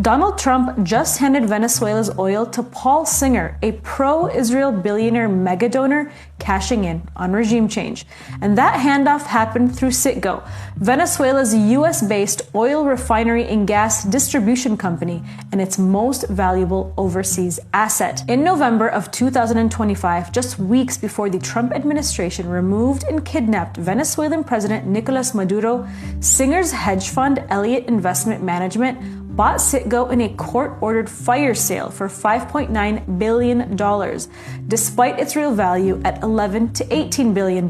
Donald Trump just handed Venezuela's oil to Paul Singer, a pro-Israel billionaire megadonor cashing in on regime change. And that handoff happened through Citgo, Venezuela's US-based oil refinery and gas distribution company and its most valuable overseas asset. In November of 2025, just weeks before the Trump administration removed and kidnapped Venezuelan President Nicolas Maduro, Singer's hedge fund, Elliott Investment Management, bought Citgo in a court-ordered fire sale for $5.9 billion, despite its real value at $11 to $18 billion.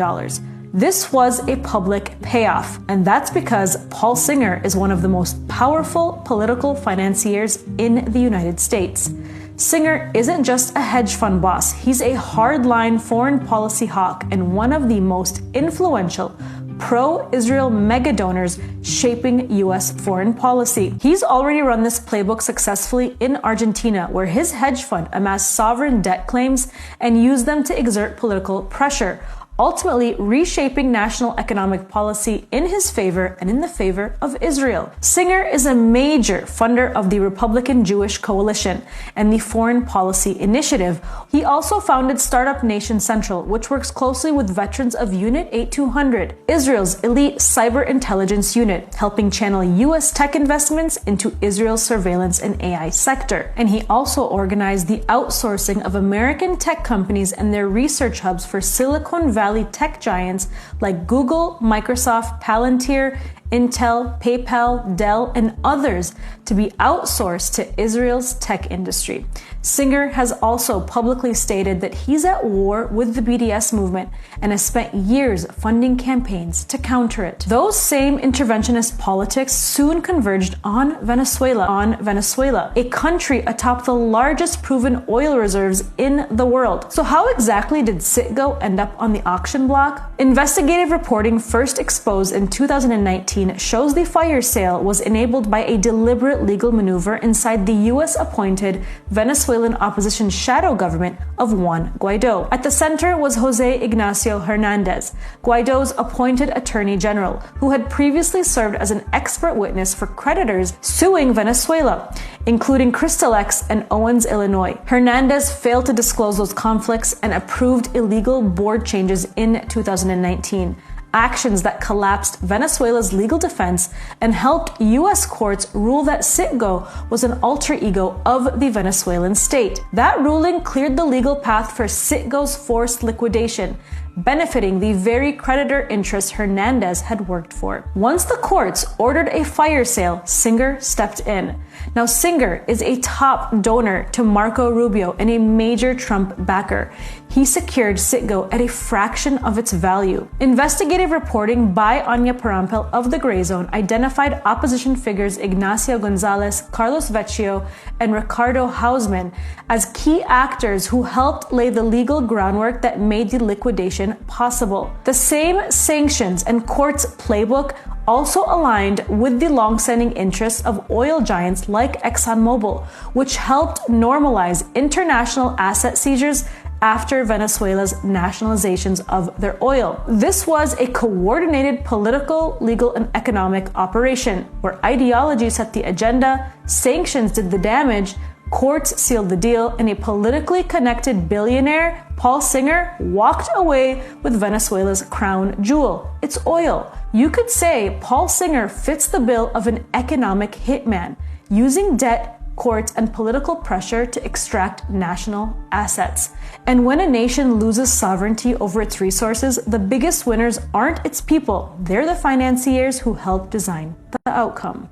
This was a public payoff, and that's because Paul Singer is one of the most powerful political financiers in the United States. Singer isn't just a hedge fund boss, he's a hardline foreign policy hawk and one of the most influential pro-Israel megadonors shaping U.S. foreign policy. He's already run this playbook successfully in Argentina, where his hedge fund amassed sovereign debt claims and used them to exert political pressure, ultimately reshaping national economic policy in his favor and in the favor of Israel. Singer is a major funder of the Republican Jewish Coalition and the Foreign Policy Initiative. He also founded Startup Nation Central, which works closely with veterans of Unit 8200, Israel's elite cyber intelligence unit, helping channel U.S. tech investments into Israel's surveillance and AI sector. And he also organized the outsourcing of American tech companies and their research hubs for Silicon Valley tech giants like Google, Microsoft, Palantir, Intel, PayPal, Dell, and others to be outsourced to Israel's tech industry. Singer has also publicly stated that he's at war with the BDS movement and has spent years funding campaigns to counter it. Those same interventionist politics soon converged on Venezuela, a country atop the largest proven oil reserves in the world. So how exactly did Citgo end up on the auction block? Investigative reporting first exposed in 2019 shows the fire sale was enabled by a deliberate legal maneuver inside the US-appointed Venezuelan opposition shadow government of Juan Guaido. At the center was Jose Ignacio Hernandez, Guaido's appointed attorney general, who had previously served as an expert witness for creditors suing Venezuela, including Crystalex and Owens, Illinois. Hernandez failed to disclose those conflicts and approved illegal board changes in 2019. Actions that collapsed Venezuela's legal defense and helped U.S. courts rule that Citgo was an alter ego of the Venezuelan state. That ruling cleared the legal path for Citgo's forced liquidation, benefiting the very creditor interests Hernandez had worked for. Once the courts ordered a fire sale, Singer stepped in. Now, Singer is a top donor to Marco Rubio and a major Trump backer. He secured Citgo at a fraction of its value. Investigative reporting by Anya Parampil of The Gray Zone identified opposition figures Ignacio Gonzalez, Carlos Vecchio, and Ricardo Hausman as key actors who helped lay the legal groundwork that made the liquidation possible. The same sanctions and courts playbook also aligned with the long-standing interests of oil giants like ExxonMobil, which helped normalize international asset seizures after Venezuela's nationalizations of their oil. This was a coordinated political, legal, and economic operation where ideology set the agenda, sanctions did the damage, courts sealed the deal, and a politically connected billionaire, Paul Singer, walked away with Venezuela's crown jewel, its oil. You could say Paul Singer fits the bill of an economic hitman, using debt, courts, and political pressure to extract national assets. And when a nation loses sovereignty over its resources, the biggest winners aren't its people, they're the financiers who help design the outcome.